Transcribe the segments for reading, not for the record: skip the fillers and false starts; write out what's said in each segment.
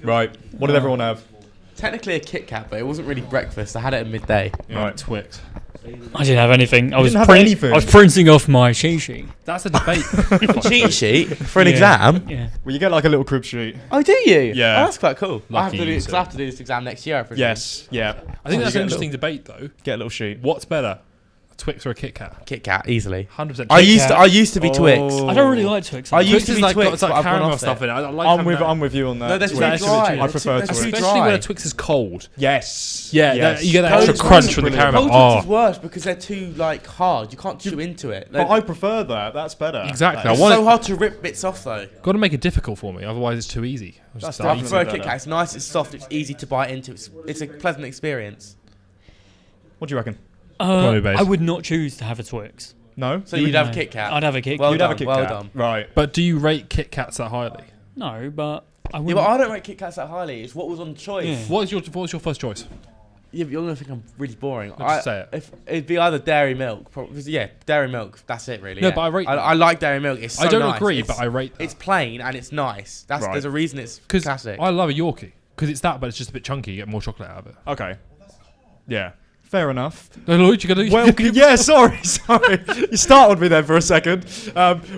Right. What did everyone have? Technically a Kit Kat, but it wasn't really breakfast. I had it at midday. Right. Twix. I didn't have anything. I was anything? I was printing off my cheat sheet. That's a debate. Cheat sheet for an exam? Yeah. Well, you get like a little crib sheet. Oh, do you? Yeah. Oh, that's quite cool. I have Lucky to do you, this, 'cause I sir. have to do this exam next year, I presume. Yes. Yeah. I think that's you an get a interesting debate, though. Get a little sheet. What's better, a Twix or a Kit Kat? Kit Kat, easily. 100%. I used to be Twix. Oh. I don't really like Twix. I used Twix to is be like, Twix, it's like but I've gone caramel off stuff it. in it. I like I'm having with that. I'm with you on that. No, they're Twix. too Actually, dry. I prefer They're Twix. too Especially dry. when a Twix is cold. Yes. Yeah, Yes. you get that Cold extra Twix crunch is from the brilliant. caramel. Cold Twix Oh, is worse because they're too hard. You can't chew into it. But I prefer that. That's better. Exactly. It's I want so it- hard to rip bits off though. got to make it difficult for me, otherwise it's too easy. I'll just That's start I eating prefer a better. Kit Kat. It's nice, it's soft, it's easy to bite into. It's a pleasant experience. What do you reckon? on, Ubase. I would not choose to have a Twix. No. So you'd have No. Kit Kat. I'd have a Kit Kat. Well You'd done, have a Kit well Kat. done. Right. But do you rate Kit Kats that highly? No, but I Yeah, wouldn't. but I don't rate Kit Kats that highly. It's what was on choice. Yeah. What was your first choice? Yeah, but you're gonna think I'm really boring. Just say it. If it'd be either dairy milk, yeah, dairy milk. That's it, really. No, yeah. but I rate. I like dairy milk. It's so I don't nice. agree, It's- but I rate that. It's plain and it's nice. Right. There's a reason it's Because classic. I love a Yorkie. Because it's that, but it's just a bit chunky. You get more chocolate out of it. Okay. Yeah. Fair enough. No, Lloyd, you got to. Welcome. Yeah, sorry. You startled me there for a second.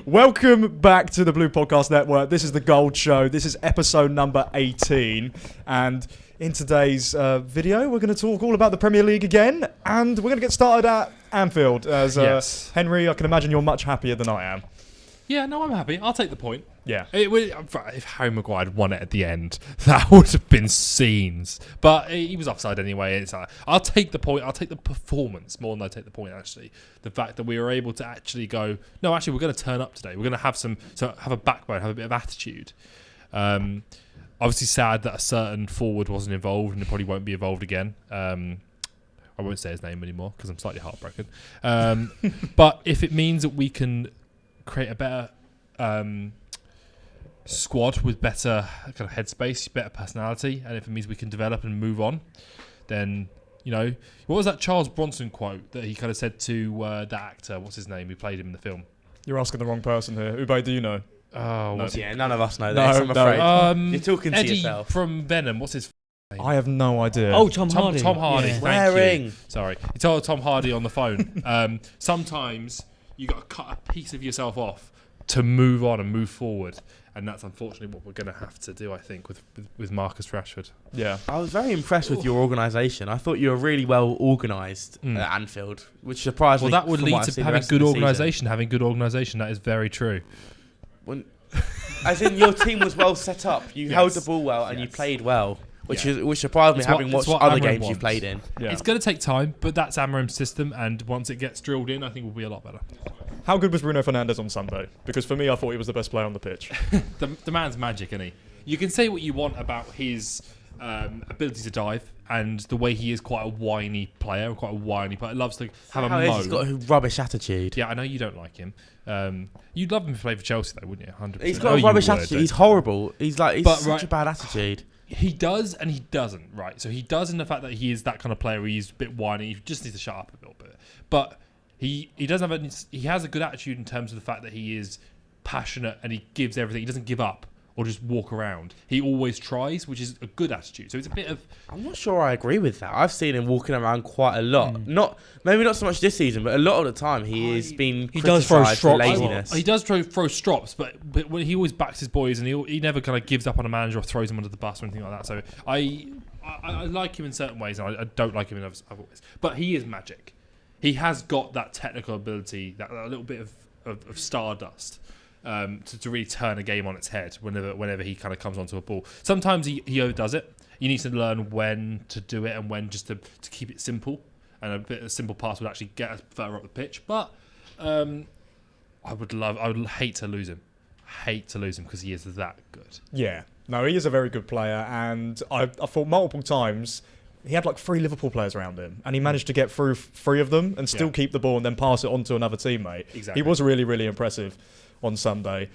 Welcome back to the Blue Podcast Network. This is the Gold Show. This is episode number 18. And in today's video, we're going to talk all about the Premier League again. And we're going to get started at Anfield. As Yes. Henry, I can imagine you're much happier than I am. Yeah, no, I'm happy. I'll take the point. Yeah. If Harry Maguire had won it at the end, that would have been scenes. But he was offside anyway. I'll take the point. I'll take the performance more than I take the point, actually. The fact that we were able to actually go, no, actually, we're going to turn up today. We're going to have have a backbone, have a bit of attitude. Obviously sad that a certain forward wasn't involved and it probably won't be involved again. I won't say his name anymore because I'm slightly heartbroken. But if it means that we can create a better squad with better kind of headspace, better personality, and if it means we can develop and move on, then, you know, what was that Charles Bronson quote that he kind of said to that actor, what's his name, who played him in the film? You're asking the wrong person here. Ubay, do you know? Oh, what's Yeah, none of us know No, this. I'm no. afraid. You're talking to Eddie yourself. from Venom, what's his name? I have no idea. Oh, Tom Hardy. Tom Hardy, Yeah. thank Swearing. you. Sorry. He told Tom Hardy on the phone, sometimes you got to cut a piece of yourself off to move on and move forward. And that's unfortunately what we're going to have to do, I think, with Marcus Rashford. Yeah. I was very impressed with your organisation. I thought you were really well organised at Anfield, which surprised me. Well, that would from lead what I've to seen the having rest good of the season. organisation. Having good organisation, that is very true. As in, your team was well set up. You held the ball well and you played well, which surprised me It's what- having it's watched what other Amram games you've wants. played in. Yeah. It's going to take time, but that's Amram's system, and once it gets drilled in, I think we'll be a lot better. How good was Bruno Fernandes on Sunday? Because for me, I thought he was the best player on the pitch. The man's magic, isn't he? You can say what you want about his ability to dive and the way he is quite a whiny player, loves to have a How is moan. he's got a rubbish attitude. Yeah, I know you don't like him. You'd love him to play for Chelsea, though, wouldn't you? 100%. He's got a rubbish attitude. He's horrible. He's such a bad attitude. He does and he doesn't, right? So he does in the fact that he is that kind of player where he's a bit whiny. He just needs to shut up a little bit. But he doesn't have he has a good attitude in terms of the fact that he is passionate and he gives everything. He doesn't give up or just walk around. He always tries, which is a good attitude. So it's a bit of... I'm not sure I agree with that. I've seen him walking around quite a lot. Maybe not so much this season, but a lot of the time he is being He does throw criticised for strops. laziness. He does throw strops, but when he always backs his boys and he never kind of gives up on a manager or throws him under the bus or anything like that. So I like him in certain ways and I don't like him in other ways. But he is magic. He has got that technical ability, that little bit of stardust to really turn a game on its head whenever he kind of comes onto a ball. Sometimes he overdoes it. You need to learn when to do it and when just to keep it simple. And a bit of simple pass would actually get us further up the pitch. But I would hate to lose him. Hate to lose him because he is that good. Yeah. No, he is a very good player, and I thought multiple times he had like 3 Liverpool players around him, and he managed to get through 3 of them and still keep the ball and then pass it on to another teammate. Exactly. He was really, really impressive on Sunday.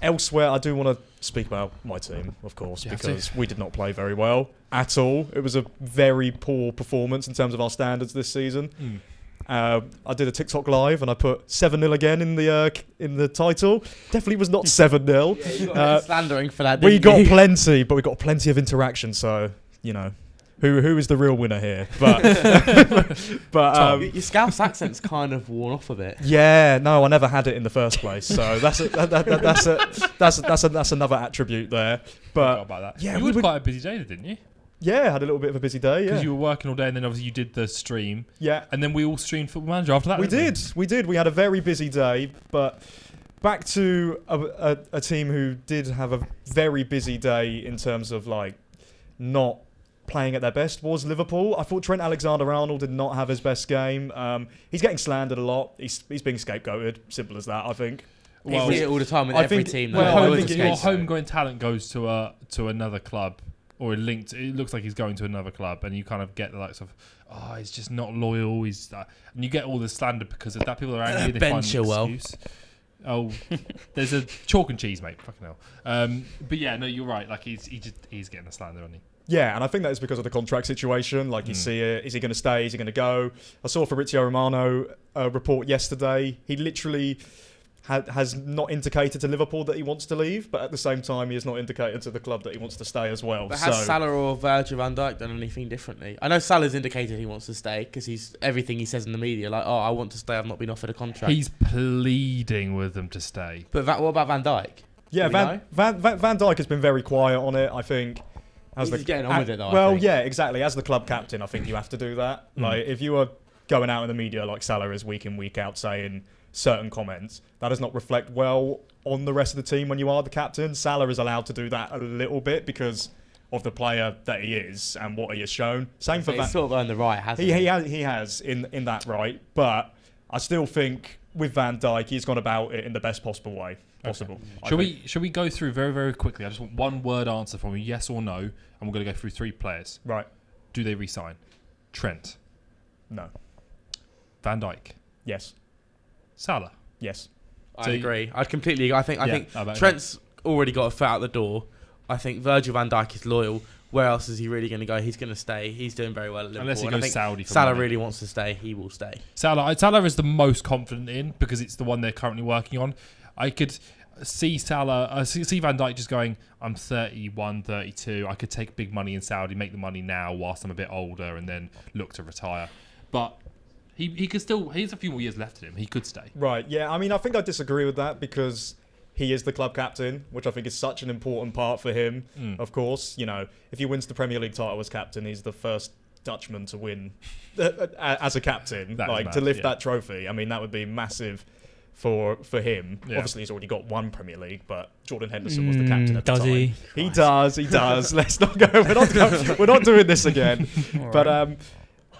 Elsewhere, I do want to speak about my team, of course, because we did not play very well at all. It was a very poor performance in terms of our standards this season. I did a TikTok live and I put 7-0 again in the title. Definitely was not 7-0. Yeah, you got slandering for that. We Didn't got you? plenty, but we got plenty of interaction. So who is the real winner here? But Your Scouse accent's kind of worn off a bit. yeah, no, I never had it in the first place. So that's another attribute there. Forgot But about that. yeah, you we had would- quite a busy day, didn't you? yeah, had a little bit of a busy day. Because Yeah, you were working all day, and then obviously you did the stream, yeah. and then we all streamed Football Manager after that. We didn't did. We had a very busy day, but back to a team who did have a very busy day in terms of like not playing at their best was Liverpool. I thought Trent Alexander-Arnold did not have his best game. He's getting slandered a lot. He's being scapegoated. Simple as that, I think. Well, You see it all the time with I every think- team. well, though. I Well, Always think a your it's- scapegoat. homegrown talent goes to another club, or linked. It looks like he's going to another club, and you kind of get the likes of, oh, he's just not loyal. And you get all the slander because of that. People are angry. They Ben find an Chilwell. excuse. Oh, there's a chalk and cheese, mate. Fucking hell. But yeah, no, you're right. Like he's getting the slander, isn't he? Yeah, and I think that is because of the contract situation. Like you see it, is he going to stay? Is he going to go? I saw Fabrizio Romano report yesterday. He literally has not indicated to Liverpool that he wants to leave, but at the same time, he has not indicated to the club that he wants to stay as well. But has Salah or Virgil van Dijk done anything differently? I know Salah's indicated he wants to stay because he's everything he says in the media, like, "Oh, I want to stay. I've not been offered a contract." He's pleading with them to stay. But what about Van Dijk? Yeah, Do we know? Van Dijk has been very quiet on it, I think. He's just getting on with it, though, I Well, think. yeah, exactly. As the club captain, I think you have to do that. Like, if you are going out in the media like Salah is week in, week out saying certain comments, that does not reflect well on the rest of the team when you are the captain. Salah is allowed to do that a little bit because of the player that he is and what he has shown. Same for He's Van. sort of earned the right, hasn't He he? has in that right, but I still think with Van Dijk, he's gone about it in the best possible way possible. I think. Should we go through very, very quickly? I just want one word answer from you, yes or no, and we're going to go through 3 players. Right. Do they resign? Trent, No. Van Dijk, Yes. Salah. Yes. I So you- agree. I completely agree. I think how about Trent's already got a foot out the door. I think Virgil van Dijk is loyal. Where else is he really going to go? He's going to stay. He's doing very well at Liverpool. Unless he And I goes think Saudi for Salah money. really wants to stay. He will stay. Salah is the most confident in because it's the one they're currently working on. I could see see Van Dijk just going, I'm 31, 32. I could take big money in Saudi, make the money now whilst I'm a bit older and then look to retire. But he could still, he has a few more years left in him. He could stay. Right. Yeah. I mean, I think I disagree with that because he is the club captain, which I think is such an important part for him. Of course, you know, if he wins the Premier League title as captain, he's the first Dutchman to win as a captain, That is like mad, to lift yeah. that trophy. I mean, that would be massive for him. Yeah. Obviously, he's already got 1 Premier League, but Jordan Henderson was the captain at the Does time. he? He does. Let's not go. We're not doing this again. But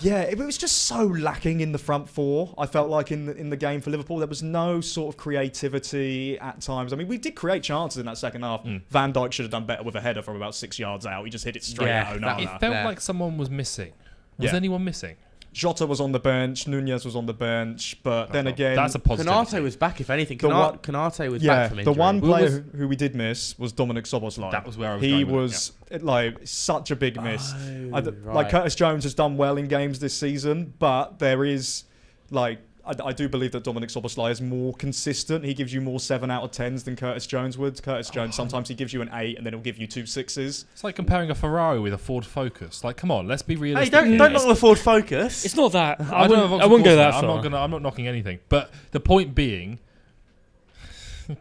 yeah, it was just so lacking in the front four. I felt like in the game for Liverpool, there was no sort of creativity at times. I mean, we did create chances in that second half. Van Dijk should have done better with a header from about 6 yards out. He just hit it straight Yeah, at that- It Onana. felt Yeah. like someone was missing. Was Yeah. anyone missing? Jota was on the bench. Nunez was on the bench. But then again, That's a positive. Konate was back, if anything. The one- Konate was yeah, back from the injury. one Who player was- who we did miss was Dominic Szoboszlai. That was where I was He going with it, was like such a big miss. Oh, Like right. Curtis Jones has done well in games this season, but there is like I do believe that Dominic Szoboszlai is more consistent. He gives you more 7 out of 10s than Curtis Jones would. Curtis Jones sometimes he gives you an 8 and then he'll give you 2 6s. It's like comparing a Ferrari with a Ford Focus. Like, come on, let's be Hey, realistic. don't here. knock the Ford Focus. It's not that. I know, of wouldn't course go that not. far. I'm not knocking anything. But the point being,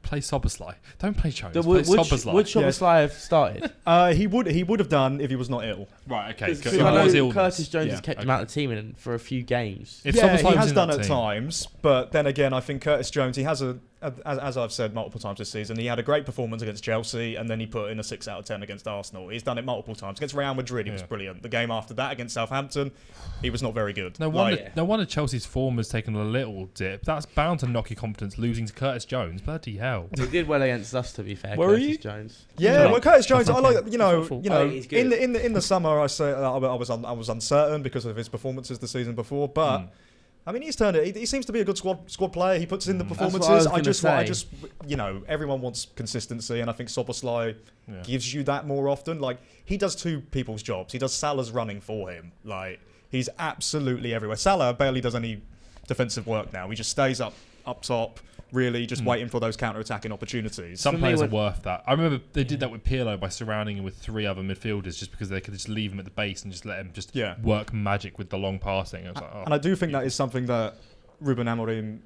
play Szoboszlai. Don't play Jones. The- Play would Szoboszlai. Szoboszlai have started? He would have done if he was not ill. Right, okay. Because If I it was know illness. Curtis Jones Yeah, has kept him okay. out of the team for a few games. If Yeah, Szoboszlai he was has in done that at team- times, but then again, I think Curtis Jones, he has as I've said multiple times this season, he had a great performance against Chelsea, and then he put in a 6 out of 10 against Arsenal. He's done it multiple times against Real Madrid. He was Yeah. brilliant. The game after that against Southampton, he was not very good. No wonder, Like- no wonder Chelsea's form has taken a little dip. That's bound to knock your confidence, losing to Curtis Jones. Bloody hell. He did well against us, to be fair. Where are Curtis you? Jones. Yeah, well, Curtis Jones, I like That's not full. Oh, he's good. in the summer, I say I was uncertain because of his performances the season before, but. I mean, he's turned it. He seems to be a good squad player. He puts in the That's what I performances. was I gonna just, everyone wants consistency, and I think Szoboszlai Yeah. gives you that more often. Like he does 2 people's jobs. He does Salah's running for him. Like he's absolutely everywhere. Salah barely does any defensive work now. He just stays up top, really just waiting for those counter-attacking opportunities. Some players are worth that. I remember they did that with Pirlo by surrounding him with 3 other midfielders just because they could just leave him at the base and just let him just work magic with the long passing. I was like, and I do think that is something that Ruben Amorim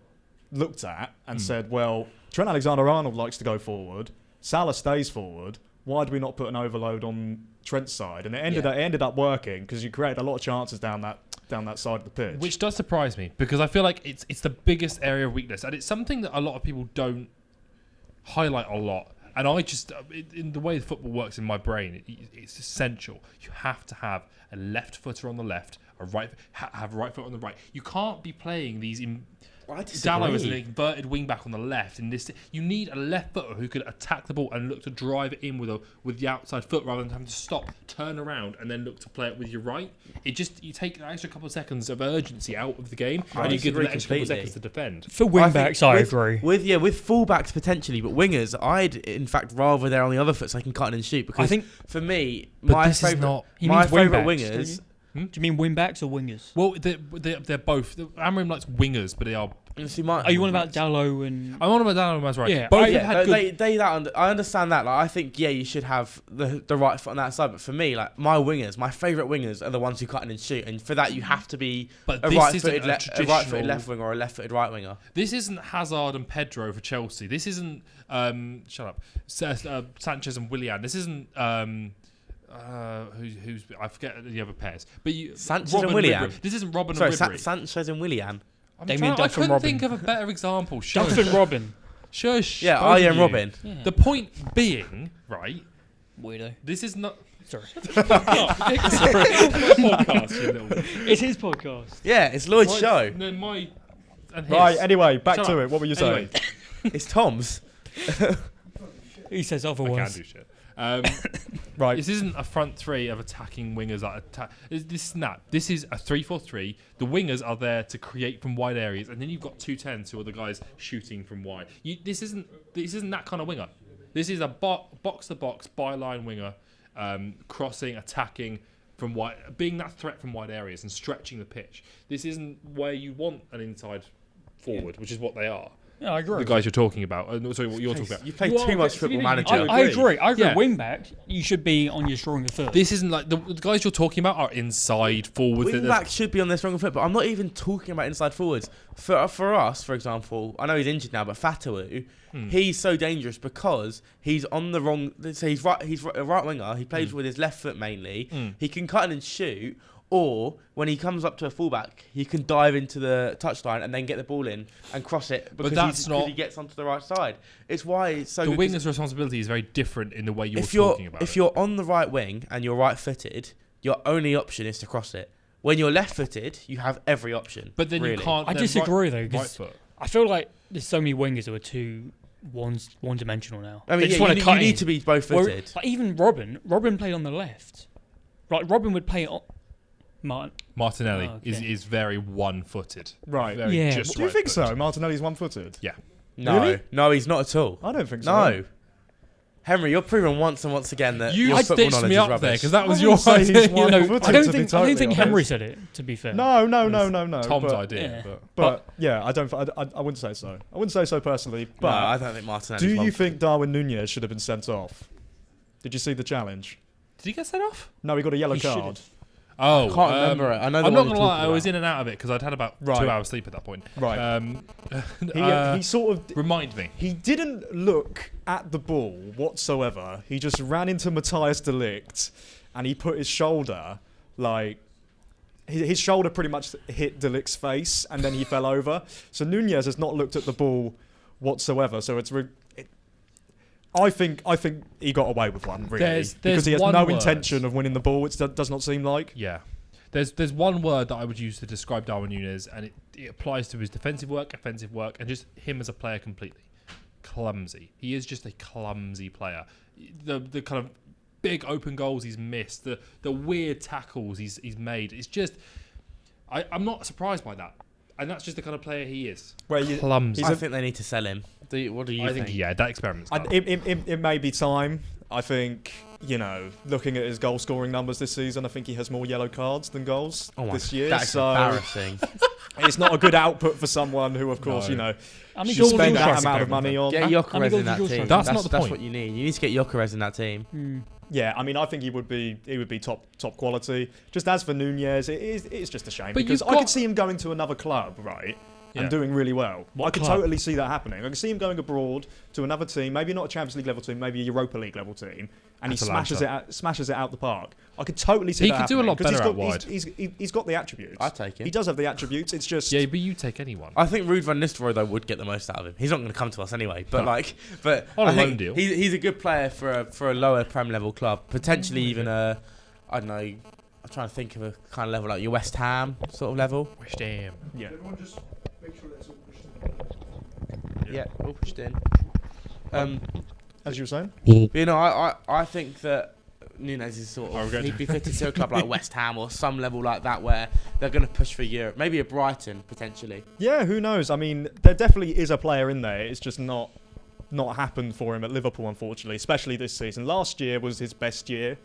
looked at and said, well, Trent Alexander-Arnold likes to go forward. Salah stays forward. Why do we not put an overload on Trent's side? And it ended up working because you created a lot of chances down that side of the pitch. Which does surprise me because I feel like it's the biggest area of weakness, and it's something that a lot of people don't highlight a lot. And I just, in the way football works in my brain, it's essential. You have to have a left footer on the left, have a right foot on the right. You can't be playing these Dalot is an inverted wing back on the left. In this, you need a left footer who could attack the ball and look to drive it in with the outside foot rather than having to stop, turn around, and then look to play it with your right. You take an extra couple of seconds of urgency out of the game, and you give them an extra couple of seconds to defend. For wing backs, I agree. With full backs potentially, but wingers, I'd in fact rather they're on the other foot so they can cut in and shoot. Because I think for me, my favourite wingers. Do you mean wing backs or wingers? Well, they're both. Amorim likes wingers, but they are. Are you on about Dalot and? I'm on about Dalot and Mazraoui. Yeah, both have had good. I understand that. Like, I think you should have the right foot on that side. But for me, like my favourite wingers are the ones who cut in and shoot. And for that, you have to be a right-footed left winger or a left-footed right winger. This isn't Hazard and Pedro for Chelsea. This isn't shut up, Sanchez and Willian. This isn't. Who's I forget the other pairs, but Sanchez and Willian. This isn't Robin and Ribery. Sanchez and Willian. I couldn't think of a better example. Duff Robin. Shush. Yeah, Arjen Robin. Yeah. The point being, right? Weirdo. This is not. Sorry. Podcast, you little. It's his podcast. Yeah, it's Lloyd's show. No, Right. Anyway, back Shut to up. it. What were you saying? It's Tom's. He says I otherwise. can do shit. Right. This isn't a front three of attacking wingers. This is a 3-4-3. The wingers are there to create from wide areas, and then you've got 2 10s who are the guys shooting from wide. This isn't that kind of winger. This is a box to box byline winger, crossing, attacking from wide, being that threat from wide areas and stretching the pitch. This isn't where you want an inside forward, which is what they are. Yeah, I agree. The guys you're talking about. Sorry, what you're talking about. You play too much Football Manager. I agree. Yeah. Wing back, you should be on your stronger foot. This isn't like the guys you're talking about are inside forwards. Wing backs should be on their stronger foot, but I'm not even talking about inside forwards. For us, for example, I know he's injured now, but Fatawu, he's so dangerous because he's on the wrong. So he's a right winger. He plays with his left foot mainly. He can cut in and shoot. Or when he comes up to a fullback, he can dive into the touchline and then get the ball in and cross it because he gets onto the right side. It's why it's so. The winger's responsibility is very different in the way you're talking about. If you're on the right wing and you're right-footed, your only option is to cross it. When you're left-footed, you have every option. But then you can't. I disagree though, right because foot. I feel like there's so many wingers who are too one-dimensional now. I mean, you need to be both-footed. Like even Robin played on the left. Like Robin would play on. Martinelli is very one-footed. Right. Very Yeah. just Do you think right-footed. so? Martinelli's one-footed? Yeah. No, Really? no, he's not at all. I don't think so. No. Henry, you're proving once and once again that You your football stitched knowledge me is up rubbish. there because that was I your wouldn't say idea. he's one-footed. I don't to be think totally Henry honest. said it. To be fair. No. Tom's but, idea. Yeah. But yeah, I don't. I wouldn't say so. I wouldn't say so personally. But No, I don't think Martinelli's do you one-footed. think Darwin Núñez should have been sent off? Did you see the challenge? Did he get sent off? No, he got a yellow He card. should've. Oh, I can't remember it. I know the I'm one not you're gonna lie. talking I was about. in and out of it because I'd had about 2 Right. hours sleep at that point. Right. He sort of Remind me. He didn't look at the ball whatsoever. He just ran into Matthias de Ligt and he put his shoulder, like, his shoulder pretty much hit de Ligt's face and then he fell over. So Núñez has not looked at the ball whatsoever. So I think he got away with one, really. There's because he has one no word. intention of winning the ball, it does not seem like. Yeah. There's one word that I would use to describe Darwin Núñez, and it applies to his defensive work, offensive work, and just him as a player completely. Clumsy. He is just a clumsy player. The kind of big open goals he's missed, the weird tackles he's made. It's just, I'm not surprised by that. And that's just the kind of player he is. Clumsy. I think they need to sell him. What do you think? I think, yeah, that experiment's done. It may be time. I think, looking at his goal scoring numbers this season, I think he has more yellow cards than goals this year. That's so embarrassing. it's not a good output for someone who, of course, No. I mean, should goals spend are that yours. amount of money on. Get How many Gyökeres goals in that is yours team. from? That's not the That's point. what you need. You need to get Gyökeres in that team. Yeah, I mean, I think he would be top quality. Just as for Nunez, it's just a shame But because you've I could got- see him going to another club, right, Yeah. and doing really well. What I could club? totally see that happening. I could see him going abroad to another team, maybe not a Champions League level team, maybe a Europa League level team, and he smashes it out the park. I could totally see He that could do a happening, lot 'cause better out wide. He's got the attributes. I'd take him. He does have the attributes. It's just Yeah, but you take anyone. I think Ruud van Nistelrooy though would get the most out of him. He's not going to come to us anyway, but No. On a I think loan deal. He's a good player for a lower Prem level club, potentially even a, I don't know. I'm trying to think of a kind of level like your West Ham sort of level. West Ham. yeah. Everyone just make sure that's all pushed in. Yeah, all pushed in. As you were saying. But, I think that Nunez is sort I of regret he'd be fitted to a club like West Ham or some level like that where they're going to push for Europe. Maybe a Brighton potentially. Yeah, who knows? I mean, there definitely is a player in there. It's just not happened for him at Liverpool, unfortunately, especially this season. Last year was his best year.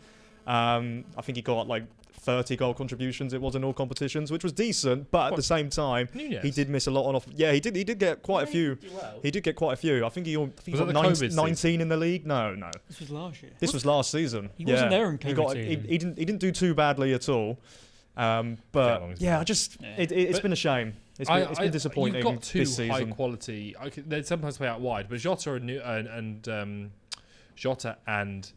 I think he got like 30 goal contributions. It was in all competitions, which was decent, but at What? the same time, Nunez. he did miss a lot on off. Yeah, he did get quite a few. He did get quite a few. I think he Was got that the COVID 19 season? in the league. No. This was last year. This was last season. He yeah. wasn't there in He COVID got. season. He didn't do too badly at all. long But it's yeah, been. I just Yeah. it's But been a shame. It's been disappointing You've got two this high season. quality. They sometimes play out wide, but Jota and Jota and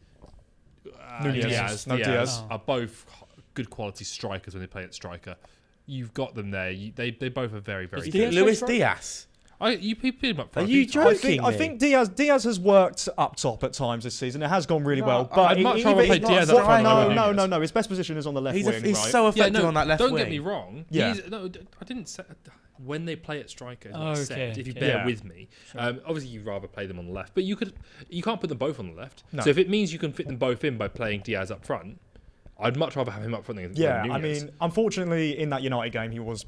Nunez. No, Diaz Diaz. are both good quality strikers when they play at striker. You've got them there. They both are very very Is good. Diaz Luis right? Diaz. You picked him up. For Are a you few times. joking? I think Diaz has worked up top at times this season. It has gone really No, well. But I'd much he- rather he- play not- Diaz up what- front over No, Nunez. no. His best position is on the left He's wing, right? so Yeah, effective no, on that left don't wing. get me wrong. Yeah. I didn't say when they play at striker. Is what I Okay, said. If you okay. bear Yeah. with me, obviously you'd rather play them on the left, but you can't put them both on the left. No. So if it means you can fit them both in by playing Diaz up front, I'd much rather have him up front than Yeah, than I Nunez. mean, unfortunately, in that United game, he was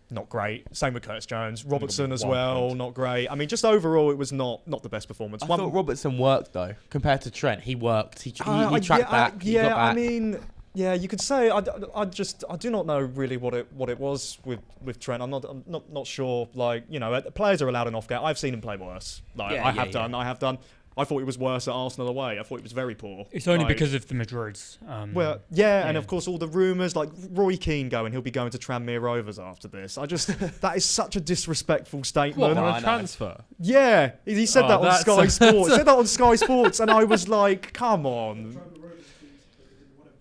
not great. Same with Curtis Jones. Robertson as 1 well, point. not great. I mean, just overall, it was not the best performance. I thought Robertson worked though compared to Trent. He worked. He tracked yeah, back. He got yeah, back. I mean, yeah, you could say I do not know really what it was with Trent. I'm not sure. Like, players are allowed an off game. I've seen him play worse. Like Yeah, I yeah, have done. I thought he was worse at Arsenal away. I thought he was very poor. It's only Like, because of the Madrids. well, yeah, and yeah. of course all the rumours, like Roy Keane he'll be going to Tranmere Rovers after this. That is such a disrespectful statement. what No, on I a know. transfer? Yeah, he said Oh, that on that's- Sky Sports. Said that on Sky Sports, and I was like, come on.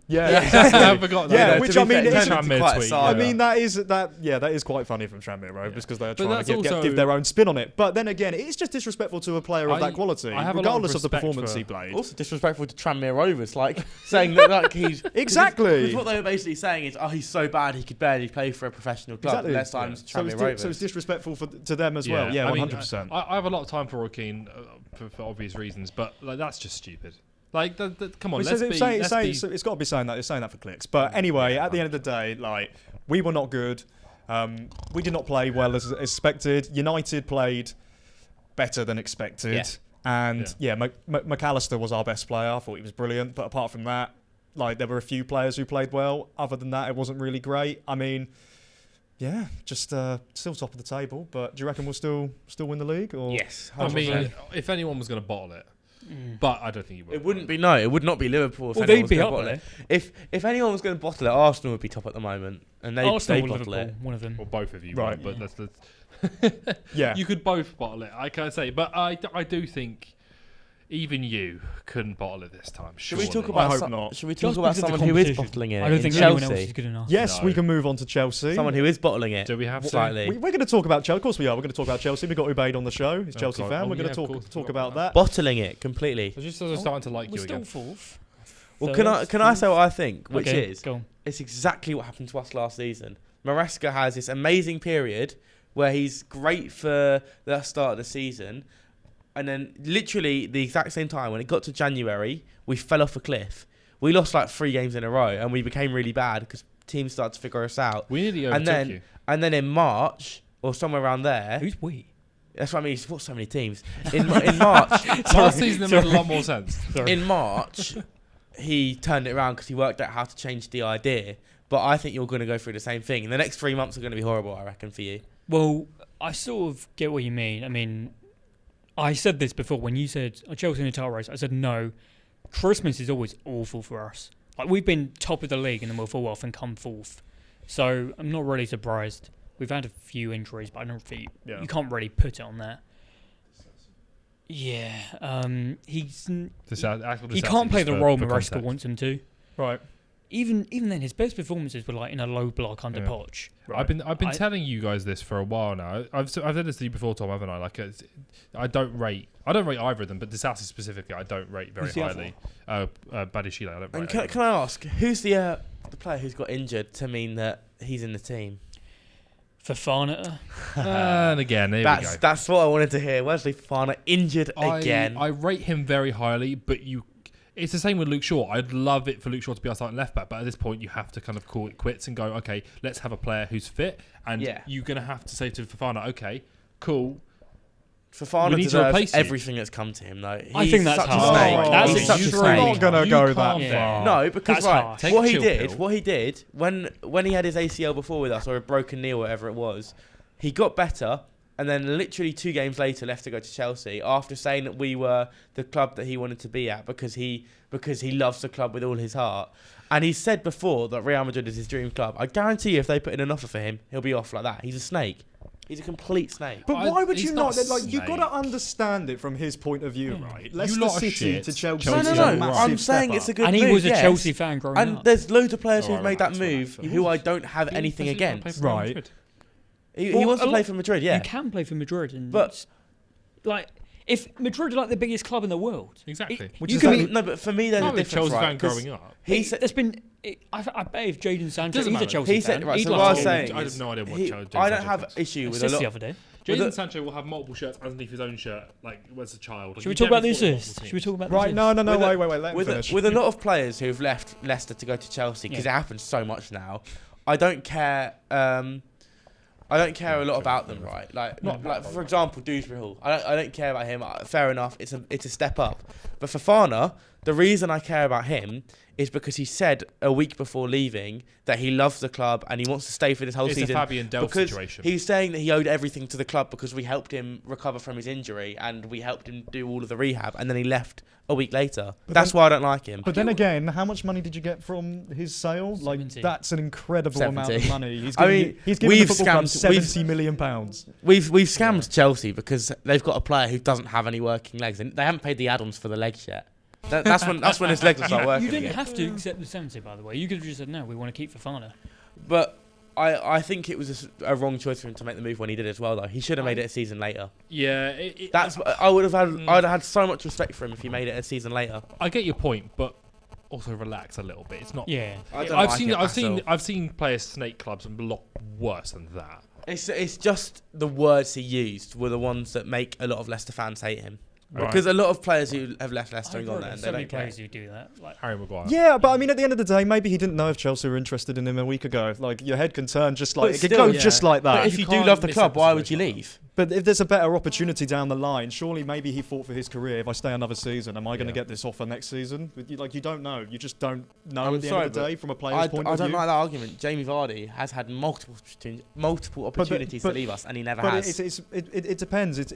Yeah, exactly. I forgot that. Yeah, to which be I mean, fair, it's- it turned into Tranmere quite a tweet, saga. I mean, that is quite funny from Tranmere Rovers because they're But trying that's to also- give their own spin on it. But then again, it's just disrespectful to a player of I- that quality, I have a lot of regardless of the respect performance for- he played. also disrespectful to Tranmere Rovers, like saying that like he's Exactly. Because what they were basically saying is, oh, he's so bad he could barely play for a professional club. Exactly. Less times So Tranmere it's, Rovers. so it's disrespectful to them as well. Yeah, I mean, 100%. I have a lot of time for Roy Keane for obvious reasons, but like that's just stupid. Like, come on, Well, let's it's be. it's got to be saying that. It's saying that for clicks. But anyway, at the end of the day, like, we were not good. We did not play well as expected. United played better than expected. Yeah. And McAllister was our best player. I thought he was brilliant. But apart from that, like, there were a few players who played well. Other than that, it wasn't really great. I mean, yeah, just still top of the table. But do you reckon we'll still win the league? Or yes, I mean, 100%. if anyone was going to bottle it, but I don't think he will. It wouldn't be no. It would not be Liverpool if Well, anyone they'd was be going up to bottle there. it. If anyone was going to bottle it, Arsenal would be top at the moment, and they Arsenal or bottle Liverpool, it. one of them. Or both of you, Right. right? But Yeah. that's yeah. you could both bottle it. I can't say, but I do think even you couldn't bottle it this time. Should we surely. talk about? I hope not. Should we talk Just about because of the someone who is competition. bottling it? I don't in think Chelsea? anyone else is good enough. Yes, No. we can move on to Chelsea. Someone who is bottling it. Do we have to? slightly? We're going to talk about Chelsea. Of course we are. We're going to talk about Chelsea. We've got Ubaid on the show. He's a Oh, Chelsea God. fan. Oh, We're going yeah, to of course. talk Forgot about about that. Bottling it completely. I just starting to like We're you still again. fourth. Well, Third, can I say fourth? what I think? Which Okay, is go on. it's exactly what happened to us last season. Maresca has this amazing period where he's great for the start of the season, and then literally the exact same time when it got to January, we fell off a cliff. We lost like 3 games in a row, and we became really bad because teams started to figure us out. We nearly And overtook you. then in March or somewhere around there, Who's we? That's what I mean. He supports so many teams. In March, Last season it made a lot more sense. in March, he turned it around because he worked out how to change the idea. But I think you're going to go through the same thing. And the next 3 months are going to be horrible, I reckon, for you. Well, I sort of get what you mean. I mean, I said this before when you said Chelsea in the title race. I said no. Christmas is always awful for us. Like, we've been top of the league and then we'll fall off and come fourth. So I'm not really surprised. We've had a few injuries, but I don't think you can't really put it on that. Yeah, he can't play the role Maresca wants him to. Right. Even then, his best performances were like in a low block under Poch. Right. I've been telling you guys this for a while now. I've said this to you before, Tom, haven't I? Like, I don't rate either of them, but Disassi specifically, I don't rate very highly. Badishile, I don't rate. And can I ask, who's the player who's got injured to mean that he's in the team? Fofana. And again, there we go. That's what I wanted to hear. Wesley Fofana injured again. I rate him very highly, but it's the same with Luke Shaw. I'd love it for Luke Shaw to be our starting left back, but at this point you have to kind of call it quits and go, okay, let's have a player who's fit, and you're going to have to say to Fofana, okay, cool. Fofana deserves everything that's come to him, though. I think that's such hard. a snake. He's such a You're snake. not going to go that far. No, because That's right, what he did when he had his ACL before with us, or a broken knee or whatever it was, he got better. And then literally 2 games later left to go to Chelsea after saying that we were the club that he wanted to be at because he loves the club with all his heart. And he said before that Real Madrid is his dream club. I guarantee you if they put in an offer for him, he'll be off like that. He's a snake. He's a complete snake. But why would you not? He's not a Like, you've got snake. to understand it from his point of view, right? You Leicester lot of City shit. to Chelsea. Chelsea is No. a massive I'm saying step it's a up. good And move. he was a yes. Chelsea fan growing And up. there's loads of players Oh, who've made that relax, move relax. who I don't have anything against. Right. He Well, wants to a play lot- for Madrid, yeah. You can play for Madrid, and But- like, if Madrid are like the biggest club in the world, Exactly. Which you is can exactly- be. No, but for me, there's I'm a a difference, Chelsea right? fan 'Cause growing up. He said, There's been. I bet if Jadon Sancho, Doesn't he's a matter. Chelsea he said, fan. right, he'd so love what I to was go. saying I have is no idea what he- Jadon I don't Sancho have does. issue with a Assist lot. the other day. Jadon Sancho will have multiple shirts underneath his own shirt, like as a child. Should we talk about the assist? Should we talk about the Right, assist? no, With a- wait, let him finish. With a lot of players who've left Leicester to go to Chelsea, because it happens so much now, I don't care. I don't care a lot about them, right? Like for example, Dewsbury Hall. I don't care about him. Fair enough. It's a step up. But Fofana, the reason I care about him is because he said a week before leaving that he loves the club and he wants to stay for this whole It's season. a Fabian Delph because situation. he's saying that he owed everything to the club because we helped him recover from his injury and we helped him do all of the rehab, and then he left a week later. That's why I don't like him. But then again, how much money did you get from his sale? 70. Like, that's an incredible amount of 70. money. He's I giving, mean, he's giving the we've football club scammed- we've- £70 million. We've scammed Chelsea because they've got a player who doesn't have any working legs, and they haven't paid the add-ons for the legs yet. That's when his legs will start working. You didn't again. have to accept the 70, by the way. You could have just said, no, we want to keep Fofana. But I think it was a wrong choice for him to make the move when he did as well. Though he should have made it a season later. Yeah, That's I would have had. I'd have had so much respect for him if he made it a season later. I get your point, but also relax a little bit. It's not. Yeah. I've seen players snake clubs a lot worse than that. It's just the words he used were the ones that make a lot of Leicester fans hate him. Right. Because a lot of players who have left Leicester and gone there, and so they many don't care. players who do that. Like, Harry Maguire. Yeah, but I mean, at the end of the day, maybe he didn't know if Chelsea were interested in him a week ago. Like, your head can turn just like, But it could still, go just like that. But if you do can't love the miss club, a why would you situation like leave? But if there's a better opportunity down the line, surely maybe he fought for his career. If I stay another season, am I going to Yeah. get this offer next season? Like, you don't know. You just don't know I'm at the sorry, end of the but day from a player's point I of don't view. like that argument. Jamie Vardy has had multiple opportunities to leave us, and he never has. It depends. It's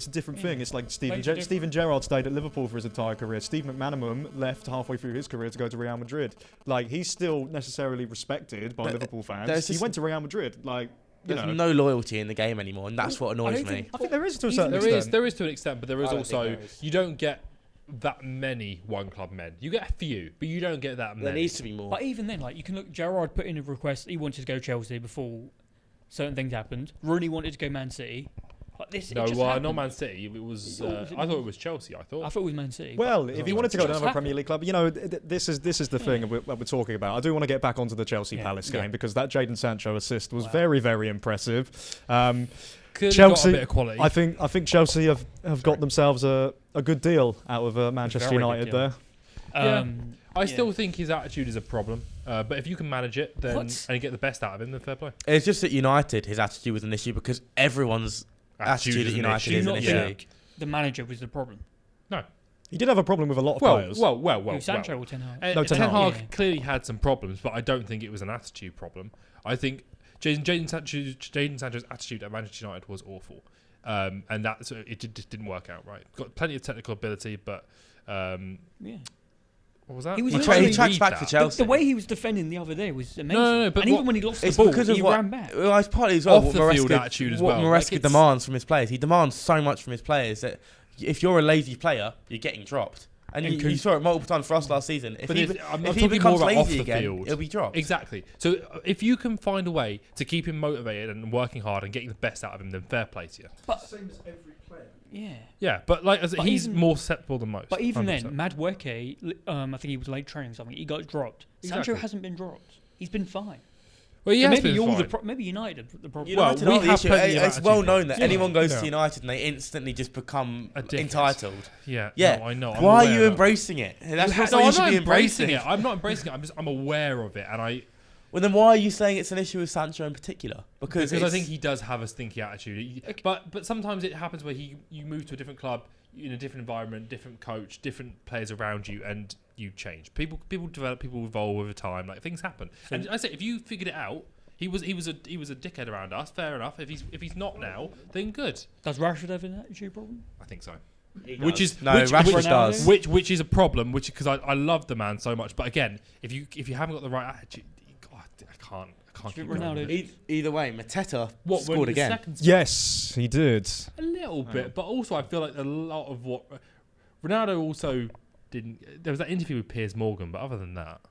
a different thing. It's like Steven Gerrard stayed at Liverpool for his entire career. Steve McManaman left halfway through his career to go to Real Madrid. Like, he's still necessarily respected by But Liverpool fans. there's He just- went to Real Madrid. Like, you There's know. no loyalty in the game anymore, and that's what annoys me. I think there is to a certain There extent. is to an extent, but there is I don't think also there is. you don't get that many one club men. You get a few, but you don't get that There many. needs to be more. but even then, like, you can look, Gerrard put in a request, he wanted to go Chelsea before certain things happened. Rooney wanted to go Man City. Like this, No, it just not happened. Man City. It was. Oh, was it I thought it was Chelsea. I I thought. thought it was Man City. Well, if he wanted to go to Just another happened. Premier League club, you know, this is the thing that we're talking about. I do want to get back onto the Chelsea Yeah. Palace Yeah. game because that Jadon Sancho assist was Wow. very, very impressive. Could Chelsea, got a bit of quality. I think Chelsea have got themselves a good deal out of Manchester Very good United deal. there. I still think his attitude is a problem. But if you can manage it, then What? and you get the best out of him, then fair play. It's just at United, his attitude was an issue because everyone's attitude at is an United Do you is an not issue. think the manager was the problem? He did have a problem with a lot of Well, players. well. Sancho or Ten Hag? No, Ten Ten Hag Hag. clearly had some problems, but I don't think it was an attitude problem. I think Jadon Sancho's attitude at Manchester United was awful, and it just didn't work out right. Got plenty of technical ability, but Yeah. what was that? He was He literally- tracks back for The Chelsea. way he was defending the other day was amazing. No, but and even what- when he lost the It's ball, because of he what ran back. well, it's partly as well Off what the field Maresca, attitude as what well. Maresca Like, it's- demands from his players. He demands so much from his players that if you're a lazy player, you're getting dropped. And And you saw it multiple times for us last season. If But he, I'm if he talking becomes more about off lazy the again, field. he'll be dropped. Exactly. So if you can find a way to keep him motivated and working hard and getting the best out of him, then fair play to you. Same as every player. Yeah. Yeah, but he's even- more susceptible than most. But even 100%. then, Madueke, I think he was late training or something. He got dropped. Sancho Exactly. hasn't been dropped. He's been fine. well, he So has maybe been you're fine. maybe United are the problem. United we are the have issue. plenty of It's well attitude known that problems. anyone goes Yeah. to United and they instantly just become A dickhead. entitled. Yeah, Yeah. no, I know. I'm Why are aware you of that. embracing it? That's No, what I'm you should not be embracing embracing. it. I'm not embracing it. I'm aware of it, and Well, then why are you saying it's an issue with Sancho in particular? Because I it's- think he does have a stinky attitude. Okay. But sometimes it happens where you move to a different club in a different environment, different coach, different players around you, and you change. People develop, people evolve over time. Like things happen. And I say, if you figured it out, he was a dickhead around us. Fair enough. If he's not now, then good. Does Rashford have an attitude problem? I think so. He Which does. is no, which, Rashford which, does. which is a problem. Which because I love the man so much. But again, if you haven't got the right attitude, God, I can't keep going. Ronaldo. Either way, Mateta When scored the again. second Yes, he did. A little bit, but also I feel like a lot of what Ronaldo also didn't. There was that interview with Piers Morgan, but other than that,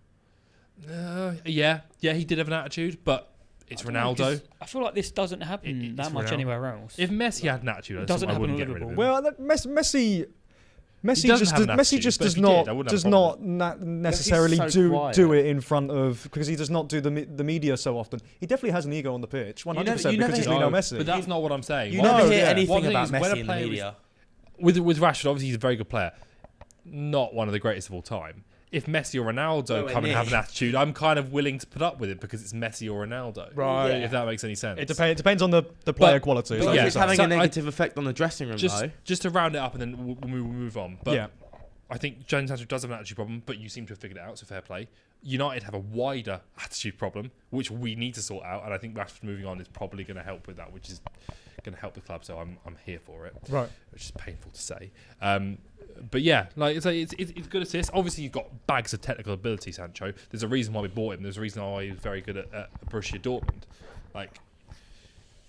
yeah, he did have an attitude, but it's I don't know, Ronaldo. 'cause I feel like this doesn't happen It's that much Ronaldo. anywhere else. If Messi had an attitude, It doesn't I happen wouldn't in get rid of him. Liverpool. Well, Messi He doesn't have an attitude, just but does if he did, I not wouldn't have a necessarily so do quiet. it in front of, because he does not do the media so often. He definitely has an ego on the pitch, 100%, you never because he's hear- Lionel No, Messi. but that's not what I'm saying. You What never I'm- hear yeah. anything One thing about is when a Messi in the player is- media. with Rashford, obviously he's a very good player, not one of the greatest of all time. If Messi or Ronaldo Nowhere come and have an near. attitude, I'm kind of willing to put up with it because it's Messi or Ronaldo. Right. If that makes any sense. It depends on the player quality. But yeah, if it's having so a negative effect on the dressing room, though. just to round it up and then we'll move on. But yeah. I think Jadon Sancho does have an attitude problem, but you seem to have figured it out, so fair play. United have a wider attitude problem, which we need to sort out, and I think Rashford moving on is probably going to help with that, which is going to help the club. So I'm here for it, Right. which is painful to say. But yeah, like it's good assist. Obviously, you've got bags of technical ability, Sancho. There's a reason why we bought him. There's a reason why he was very good at Borussia Dortmund. Like,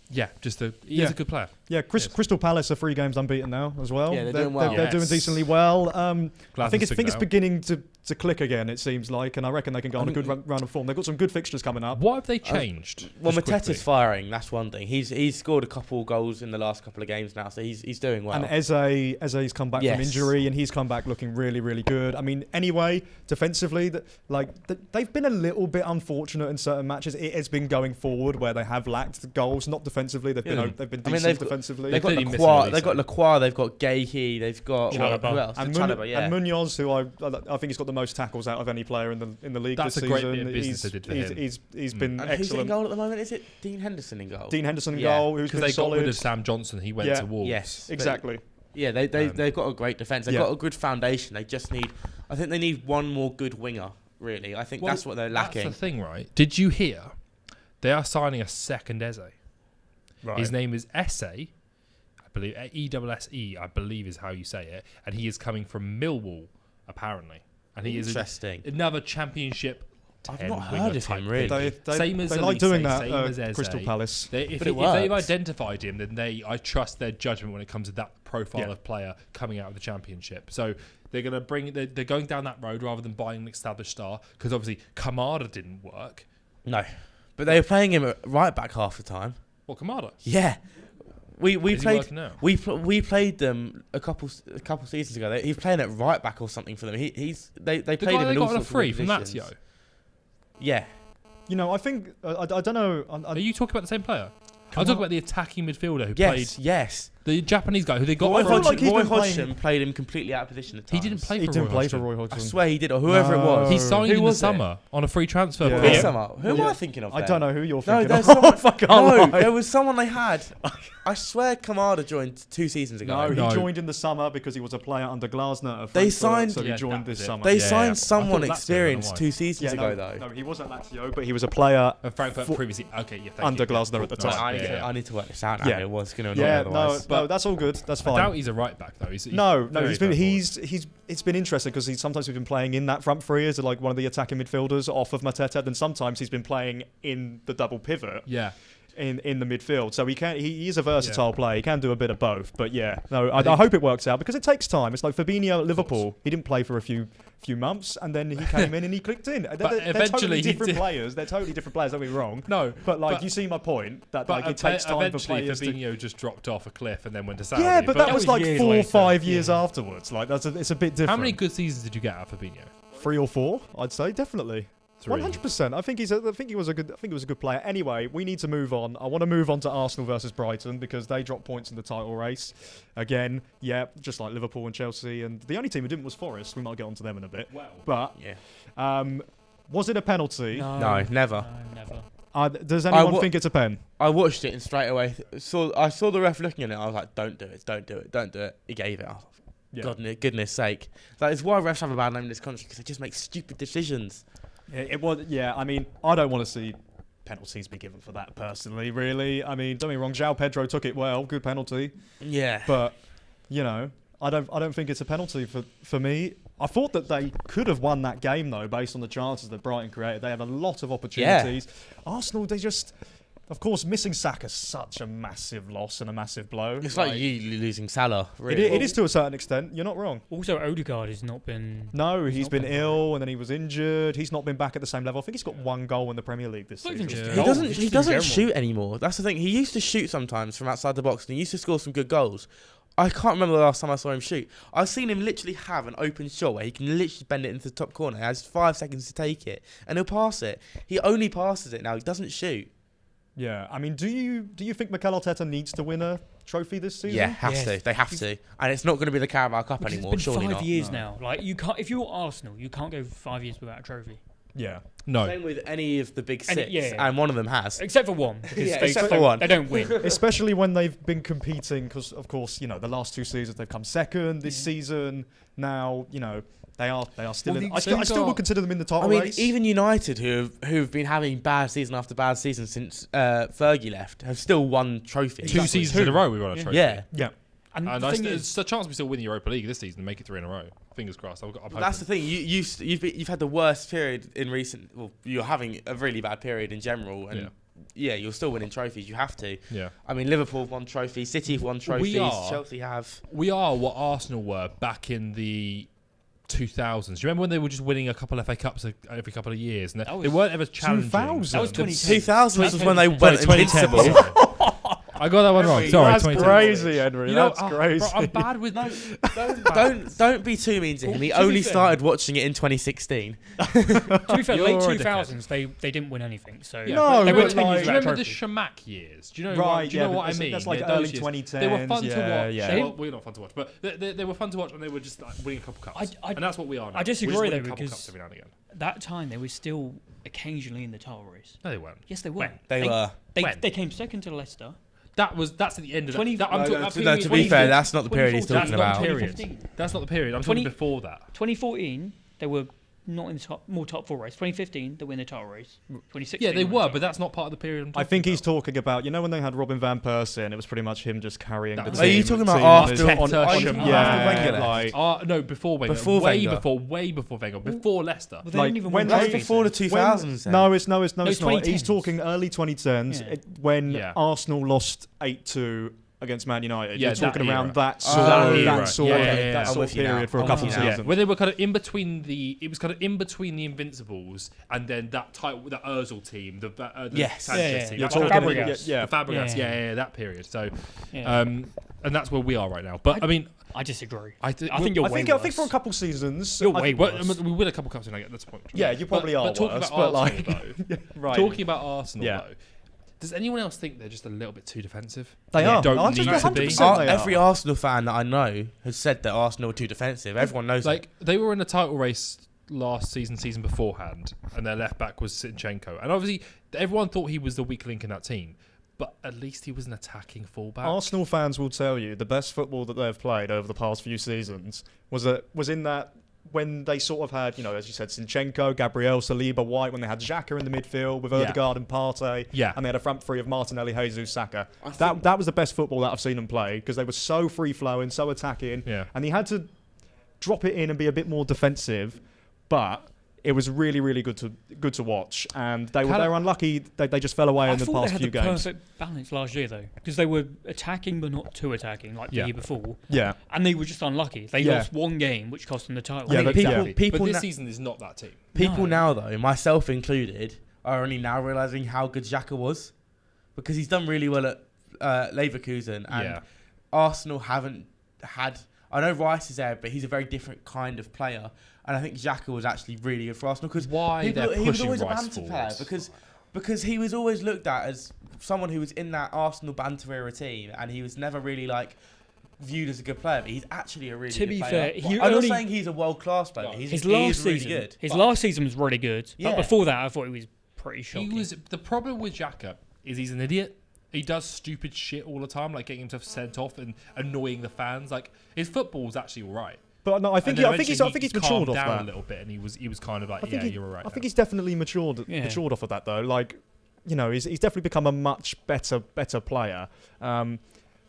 yeah, he is a good player. Yeah, Yes. Crystal Palace are 3 games unbeaten now as well. Yeah, they're doing well. They're doing Yes. decently well. I Glad think to it's figure it out. beginning to click again, it seems like, and I reckon they can go on a good run of form. They've got some good fixtures coming up. What have they changed? Well, Just quickly. Mateta's firing. That's one thing. He's scored a couple goals in the last couple of games now, so he's doing well. And Eze's come back from Yes. injury, and he's come back looking really, really good. I mean, anyway, defensively, they've been a little bit unfortunate in certain matches. It has been going forward where they have lacked goals, not defensively. They've been decent defensively. They've got clearly missing Lacroix, Elise. they've got Lacroix, they've got Gahey, they've got Chalobah. who else? and, Chalobah, yeah. and Munoz, who I think he's got the most tackles out of any player in the league That's this a great season. bit of business they did for him. He's been and who's in excellent. goal at the moment? Is it Dean Henderson in goal? Dean Henderson in Yeah. goal, who's Because been they got solid. rid of Sam Johnson, he went Yeah. to Wolves. Yes, Exactly. Yeah, they've got a great defence. They've Yeah. got a good foundation. They just need. I think they need one more good winger. Really, I think that's what they're lacking. That's the thing, right? Did you hear? They are signing a second Eze. Right. His name is Esse, I believe. ESSE, I believe is how you say it, and he is coming from Millwall, apparently. And he is Interesting. another championship. I've 10 not heard winger of type him, really. thing. They Same as like Elise, doing same that as Eze. Crystal Palace. If it they've works. identified him, then I trust their judgment when it comes to that profile Yeah. of player coming out of the championship. So they're going to they're going down that road rather than buying an established star, because obviously Kamada didn't work. No, but they were playing him at right back half the time. Well, Kamada. Yeah, we Is he played. working now? We played them a couple seasons ago. He's playing at right back or something for them. They The played guy him they in got all on a sorts of free from positions. Lazio. Yeah, You know, I think I don't know. Are you talking about the same player? I'm talking about the attacking midfielder who yes. The Japanese guy who they got Roy from- like he's Roy been playing- Hodgson played him completely out of position at He times. didn't play He for didn't Roy play for Hodgson. Roy I Hodgson. swear he did, or whoever it was. No. He signed Who in the was it? summer on a free transfer. Yeah. fee. This summer. Who am Yeah. I thinking of? I then? don't know who you're No, thinking there's of. someone. I can't No, lie. there was someone they had. I swear Kamada joined 2 seasons ago. No, he No. joined in the summer because he was a player under Glasner at They Frankfurt, signed- so he Yeah, joined that's this it. summer. They Yeah, yeah. signed I someone thought Lazio, experienced I don't 2 know seasons yeah, ago, though. no, he wasn't Lazio, but he was a player Frankfurt for- previously. Okay, yeah. Thank under you. Glasner at the Nice. time. I need to work this out now. Yeah. It was going to annoy me Yeah, no, otherwise. no, that's all good. That's I fine. doubt he's a right back though. He's No, very he's been forward. it's been interesting because he's sometimes been playing in that front three as like one of the attacking midfielders off of Mateta, then sometimes he's been playing in the double pivot Yeah. in the midfield. So he is a versatile player. He can do a bit of both. But yeah, no, I hope it works out because it takes time. It's like Fabinho at Liverpool. He didn't play for a few months and then he came in and he clicked in. They're eventually totally he different did- players. They're totally different players. Don't be wrong. No, But like you see my point that like it takes time for eventually players to. Fabinho just dropped off a cliff and then went to Saudi. Yeah, but that was was like years 4 or later. 5 years Yeah. afterwards. Like it's a bit different. how many good seasons did you get out of Fabinho? 3 or 4, I'd say, definitely. 3. 100%. I think he was a good player. Anyway, we need to move on. I want to move on to Arsenal versus Brighton because they dropped points in the title race. Again, yeah, just like Liverpool and Chelsea, and the only team who didn't was Forest. We might get onto them in a bit. Well, But Yeah. was it a penalty? No, never. No, never. Does anyone wa- think it's a pen? I watched it and straight away I saw the ref looking at it. I was like, "Don't do it! Don't do it! Don't do it!" He gave it. I was like, Yeah. goodness sake! That is why refs have a bad name in this country because they just make stupid decisions. It was. Yeah, I mean, I don't want to see penalties be given for that personally. Really, I mean, don't get me wrong. João Pedro took it well, good penalty. Yeah, But you know, I don't think it's a penalty for me. I thought that they could have won that game though, based on the chances that Brighton created. They had a lot of opportunities. Arsenal, they just, of course, missing Saka's such a massive loss and a massive blow. it's like you losing Salah. Really. It is to a certain extent. You're not wrong. Also, Odegaard has not been. No, he's not been been ill and then he was injured. He's not been back at the same level. I think he's got 1 goal in the Premier League this Not season. even just Yeah. He goals, doesn't. just He in doesn't general. shoot anymore. That's the thing. He used to shoot sometimes from outside the box, and he used to score some good goals. I can't remember the last time I saw him shoot. I've seen him literally have an open shot where he can literally bend it into the top corner. He has 5 seconds to take it, and he'll pass it. He only passes it now. He doesn't shoot. Yeah, I mean, do you think Mikel Arteta needs to win a trophy this season? Yeah, has Yes. to. They have to, and it's not going to be the Carabao Cup Because anymore. it's been Surely 5 not. years No. now. Like you can't. If you're Arsenal, you can't go 5 years without a trophy. Yeah. no. Same with any of the big And six, yeah. and one of them has. Except for one. Because Yeah, they, except they, for one. They don't win. Especially when they've been competing, because of course, you know, the last 2 seasons they've come second. This season, now, you know, they are still Well, in. the- I still things would are- consider them in the I title mean, race. even United, who've been having bad season after bad season since Fergie left, have still won trophies. 2 seasons in a row we won a trophy. Yeah, yeah. And And the thing there's is, a chance we still win the Europa League this season and make it 3 in a row. Fingers crossed. I'm but that's the thing. You've had the worst period in recent. Well, you're having a really bad period in general, and yeah, you're still winning trophies. You have to. Yeah. I mean, Liverpool have won trophies, City have won trophies, are. Chelsea have. We are what Arsenal were back in the 2000s. Do you remember when they were just winning a couple of FA Cups every couple of years? And That they was- weren't ever challenging. 2000? that was The 2010. 2000s was when they went 2010. invincible. I got that one wrong. Sorry, That's 2010. crazy, Henry. You know, That's crazy. Bro, I'm bad with Don't be too mean to him. He Well, to be only fair- started watching it in 2016. to be fair, You're late a 2000s, they didn't win anything. So Yeah, No, they but went 10 like- years Do you without remember the trophy. Shamak years? Do you know? Right, do you know yeah, what I but mean? that's like Yeah, early those years. 2010s. They were fun to yeah, watch. yeah. Well, we're not fun to watch, but they were fun to watch, and they were just like winning a couple cups. And that's what we are now. I disagree, We're just though, winning a couple because- cups every now and again. that time they were still occasionally in the title race. No, they weren't. Yes, they were. When? They were. When? They came second to Leicester. That's at the end of 20 that. I'm talking about to be period- fair, that's not the period he's 2014. talking That's not about. the period. 2015. That's not the period. I'm 20 talking before that. 2014, they were not in the top 4 race. 2015, they were in the title race. 2016, Yeah, they in the were, title but that's not part of the period. I'm I talking think he's about. talking about, you know, when they had Robin van Persie and it was pretty much him just carrying That the was team. Are you talking about team after- on- Arteta, on- Schumacher, yeah, after Wenger like, No, before Wenger. Before way Wenger. before Wenger. Before Leicester. Well, they like, didn't even when win they- That's trophies before the then. 2000s. then. No, it's not. it's He's 2010s. talking early 2010s Yeah. when Yeah. Arsenal lost 8-2 against Man United. Yeah, You're talking that around era. that Oh, sort that of era. that sort Yeah, of yeah, yeah. that I'm sort with of you now. period for a I'm couple with of you now. seasons. Where they were kind of in between it was kind of in between the Invincibles and then that the Ozil team, the Yes. Sanchez Yeah, yeah. team. You're That's talking, kind of- Fabregas. yeah, the Fabregas, Yeah. yeah, that period. So, Yeah. and that's where we are right now. But I mean, I disagree. I I think you're I way think worse. I think for a couple seasons, You're I way think- worse. we win a couple cups and I get that's the point. Yeah, you probably are But talking worse, about but Arsenal, like, though, right. talking about Arsenal Yeah. though, Does anyone else think they're just a little bit too defensive? They Yeah. are. Don't I need think to be. 100% they Every are. Arsenal fan that I know has said that Arsenal are too defensive. Everyone knows Like they were in a title race last season beforehand, and their left back was Zinchenko, and obviously everyone thought he was the weak link in that team, but at least he was an attacking fullback. Arsenal fans will tell you the best football that they've played over the past few seasons was in that when they sort of had, as you said, Zinchenko, Gabriel, Saliba, White, when they had Xhaka in the midfield with Yeah. Odegaard and Partey, Yeah. and they had a front three of Martinelli, Jesus, Saka. I That think- that was the best football that I've seen them play because they were so free-flowing, so attacking, Yeah. and he had to drop it in and be a bit more defensive, but it was really, really good to watch. And they were unlucky; they just fell away I in the thought past they had few the games. perfect balance last year, though, because they were attacking but not too attacking like Yeah. the year before, Yeah, and they were just unlucky. They Yeah. lost one game, which cost them the title. Yeah, I think but people, exactly. people, but this na- season is not that team. people No. now, though, myself included, are only now realising how good Xhaka was. Because he's done really well at Leverkusen. And Yeah. Arsenal haven't had... I know Rice is there, but he's a very different kind of player. And I think Xhaka was actually really good for Arsenal. Because Why they're he was pushing always a Rice banter player. forwards? Because he was always looked at as someone who was in that Arsenal banter era team. And he was never really, viewed as a good player. But he's actually a really To good be player. fair, he I'm not only- saying he's a world-class player. He's, His he last is really season, good. his But- last season was really good, Yeah. but before that, I thought he was pretty shocking. He was the problem with Xhaka is he's an idiot. He does stupid shit all the time, like getting himself sent off and annoying the fans. Like his football's actually all right. but no, I think And then he's eventually matured calmed off down that. a little bit, and he was kind of like, I think yeah, you're all right. I think now. he's definitely matured Yeah. off of that though. He's definitely become a much better player.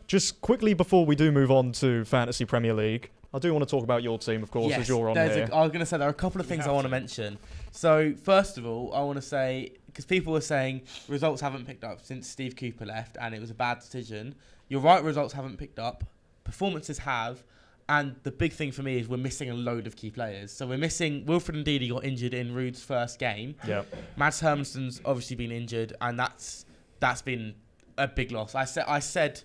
Just quickly before we do move on to Fantasy Premier League, I do want to talk about your team, of course, as you're on here. I was going to say there are a couple of things I want to mention. So first of all, I want to say, because people were saying results haven't picked up since Steve Cooper left and it was a bad decision. You're right, results haven't picked up. Performances have. And the big thing for me is we're missing a load of key players. So we're missing... Wilfred Ndidi got injured in Ruud's first game. Yeah. Mads Hermansen's obviously been injured, and that's been a big loss. I said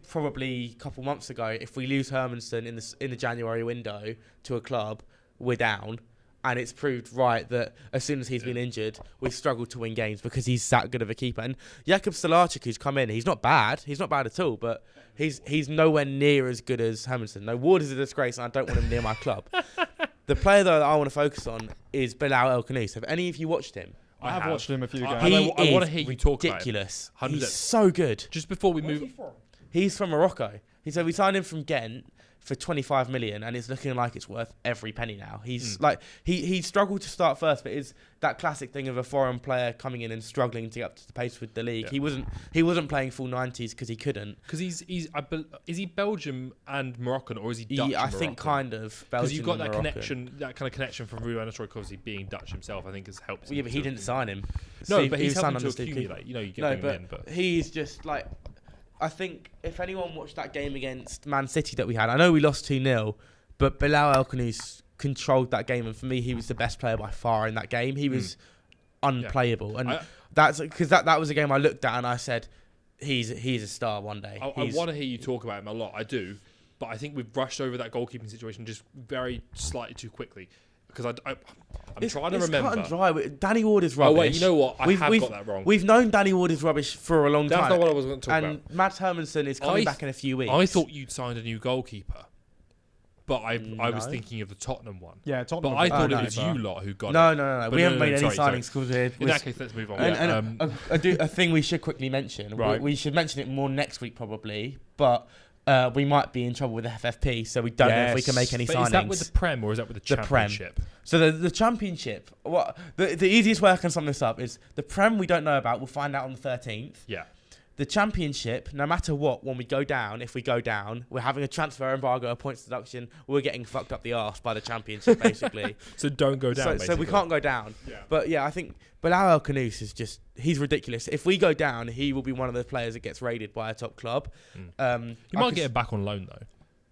probably a couple months ago, if we lose Hermansen in the January window to a club, we're down. And it's proved right that as soon as he's been injured, we've struggled to win games because he's that good of a keeper. And Jakub Stolarczyk, who's come in, he's not bad. He's not bad at all, but he's nowhere near as good as Hermansen. No, Ward is a disgrace, and I don't want him near my club. The player, though, that I want to focus on is Bilal El Khanous. Have any of you watched him? I have watched him a few I- games. I want to hear you talk about him. ridiculous. 100%. He's so good. Just before we move, He's from Morocco. He said we signed him from Ghent for 25 million, and it's looking like it's worth every penny now. He's he struggled to start first, but it's that classic thing of a foreign player coming in and struggling to get up to the pace with the league. Yeah. He wasn't playing full 90s because he couldn't. because is he Belgium and Moroccan, or is he Dutch? I and think Moroccan? kind of Because Belgian. you've got and that Moroccan. connection, that kind of connection from Ruud van Nistelrooy, obviously being Dutch himself. I think has helped. Well, yeah, but he didn't sign him. No, Steve- but he he's was signed helping to under Steve Cooper. accumulate. You know, you get No, him but, in, but he's just like, I think if anyone watched that game against Man City that we had, I know we lost 2-0, but Bilal El Khanous controlled that game, and for me, he was the best player by far in that game. He was unplayable, and that's because that was a game I looked at and I said, he's a star one day. I want to hear you talk about him a lot. I do, but I think we've rushed over that goalkeeping situation just very slightly too quickly. Because I'm trying to remember. Cut and dry. Danny Ward is rubbish. Oh wait, you know what? I have got that wrong. We've known Danny Ward is rubbish for a long That's time. not what I was going to talk and Mads Hermansen is coming back in a few weeks. I thought you'd signed a new goalkeeper, but I was No. thinking of the Tottenham one. Yeah, Tottenham. But I thought no, it was but- you lot who got No, it. no. But We haven't made any sorry. signings because In that case, let's move on. And, Yeah, a thing we should quickly mention. Right. We should mention it more next week probably, but we might be in trouble with the FFP, so we don't know if we can make any but signings. is that with the Prem or is that with the The Prem. Championship? So the Championship, the easiest way I can sum this up is the Prem we don't know about. We'll find out on the 13th. Yeah. The Championship, no matter what, when we go down, if we go down, we're having a transfer embargo, a points deduction. We're getting fucked up the arse by the Championship, basically. So don't go down. So we can't go down. Yeah. But yeah, I think Bilal El Khanous is he's ridiculous. If we go down, he will be one of the players that gets raided by a top club. You might get it back on loan though.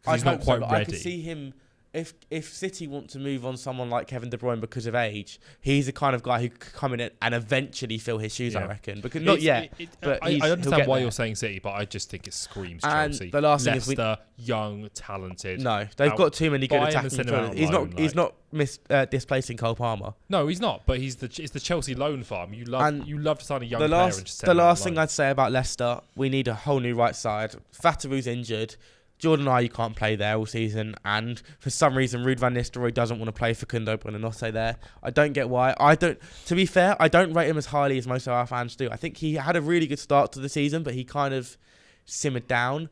'Cause he's not quite but ready. I could see him if City want to move on someone like Kevin De Bruyne because of age, he's the kind of guy who could come in and eventually fill his shoes. Yeah. I reckon, because not yet. But I he'll understand get why there. you're saying City, but I just think it screams And Chelsea. the last thing is Leicester, young, talented. No, they've got too many good buy him and attacking send him out midfielders. on loan, He's not displacing Cole Palmer. No, he's not. But it's the Chelsea loan farm. You love to sign a young The player and last just send the him out last on thing loan. I'd say about Leicester, we need a whole new right side. Fataru's injured. Jordan Ayew can't play there all season, and for some reason, Ruud van Nistelrooy doesn't want to play for Kundo Buonanotte there. I don't get why. To be fair, I don't rate him as highly as most of our fans do. I think he had a really good start to the season, but he kind of simmered down.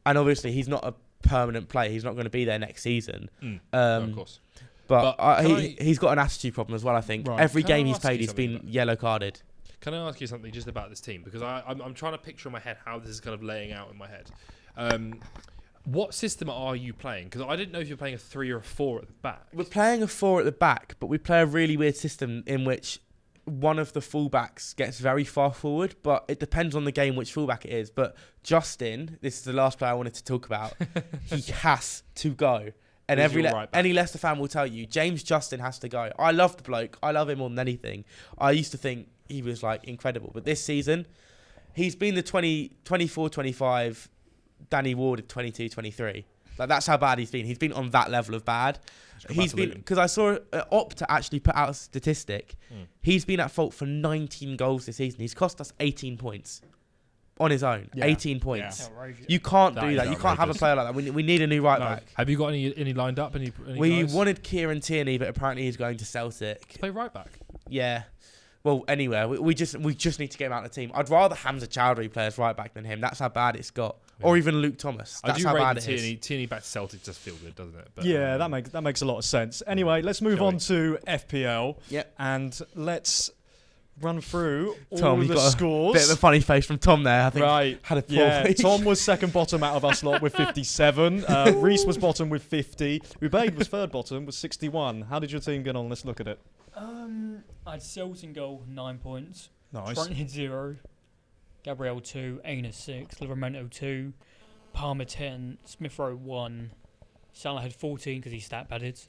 And obviously, he's not a permanent player. He's not going to be there next season. No, of course. But But he's got an attitude problem as well, I think. Right. Every Can I game he's ask played, you he's been something yellow carded. Can I ask you something just about this team? Because I'm trying to picture in my head how this is kind of laying out in my head. What system are you playing? Because I didn't know if you're playing a 3 or a 4 at the back. We're playing a 4 at the back, but we play a really weird system in which one of the fullbacks gets very far forward, but it depends on the game which fullback it is. But Justin, this is the last player I wanted to talk about, he has to go. And Who's your right back? any Leicester fan will tell you, James Justin has to go. I love the bloke. I love him more than anything. I used to think he was like incredible. But this season, he's been the 24-25 Danny Ward at 22-23. Like, that's how bad he's been. He's been on that level of bad. He's been, because I saw Opta actually put out a statistic. He's been at fault for 19 goals this season. He's cost us 18 points on his own. Yeah. 18 points. Outrageous. You can't That do is that. You can't have a outrageous. player like that. We need a new right back. Have you got any lined up? Any We guys? wanted Kieran Tierney, but apparently he's going to Celtic. to play right back. Yeah. Well, anyway, we just need to get him out of the team. I'd rather Hamza Chowdhury play as right back than him. That's how bad it's got. Or even Luke Thomas. I That's do how rate bad the it is. Tierney back to Celtic just feel good, doesn't it? But, Yeah, that makes a lot of sense. Anyway, let's move Shall on we? to FPL. Yep. And let's run through all Tom, of you the got a scores. Bit of a funny face from Tom there. I think Right. had a poor Yeah, week. Tom was second bottom out of us lot with 57. Reese was bottom with 50. Ubaid was third bottom with 61. How did your team get on? Let's look at it. I had Selton goal 9 points. Nice. Trent had 0. Gabriel 2. Aina 6. Livramento 2. Palmer 10. Smith Rowe 1. Salah had 14 because he stat padded.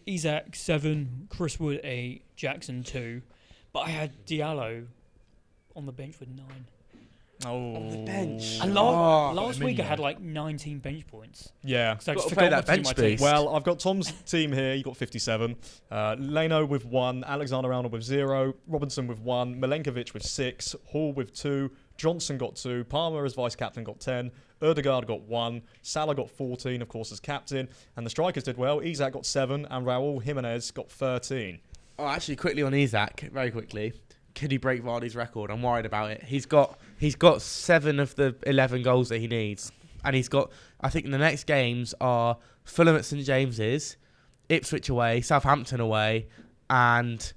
Isak 7. Chris Wood 8. Jackson 2. But I had Diallo on the bench with 9. Oh. On the bench. And Oh, last I mean, week I yeah. had like 19 bench points. Yeah. So I Gotta just play forgot that what to do bench my team. boost. Well, I've got Tom's team here. You got 57. Leno with 1. Alexander Arnold with 0. Robinson with 1. Milenkovic with 6. Hall with 2. Johnson got 2. Palmer as vice captain got 10. Erdegaard got 1. Salah got 14, of course, as captain. And the strikers did well. Isak got 7. And Raul Jimenez got 13. Oh, actually, quickly on Isak, very quickly. Could he break Vardy's record? I'm worried about it. He's got 7 of the 11 goals that he needs, and he's got. I think the next games are Fulham at St James's, Ipswich away, Southampton away, and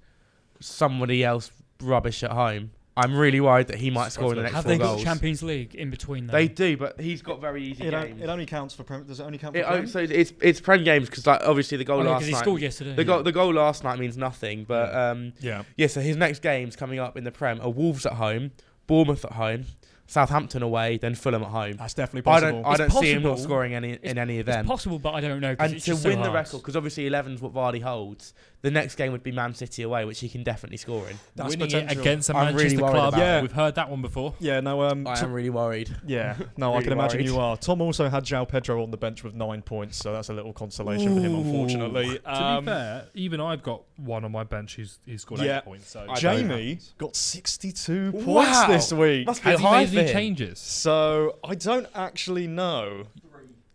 somebody else rubbish at home. I'm really worried that he might score in the next Have 4 they got goals. Champions League in between them? They do, but he's got very easy games. It only counts for Does it only count for Prem? So it's Prem games because like obviously the goal because last he night. scored yesterday. The goal last night means nothing, but Yeah. yeah, so his next games coming up in the Prem are Wolves at home, Bournemouth at home, Southampton away, then Fulham at home. That's definitely possible. I don't see him not possible. scoring in any of them. It's possible, but I don't know. 'Cause And it's to just so win the hard. record, because obviously 11's what Vardy holds, the next game would be Man City away, which he can definitely score in. That's Winning it potential. against a I'm really Manchester worried club. about it. We've heard that one before. Yeah, no, I am really worried. yeah, no, I Really can imagine worried. you are. Tom also had João Pedro on the bench with 9 points, so that's a little consolation for him, unfortunately. To be fair, even I've got one on my bench who's scored Yeah. 8 points. So I don't Jamie got 62 points Wow. this week. Must be has he high made for any him. changes? So I don't actually know.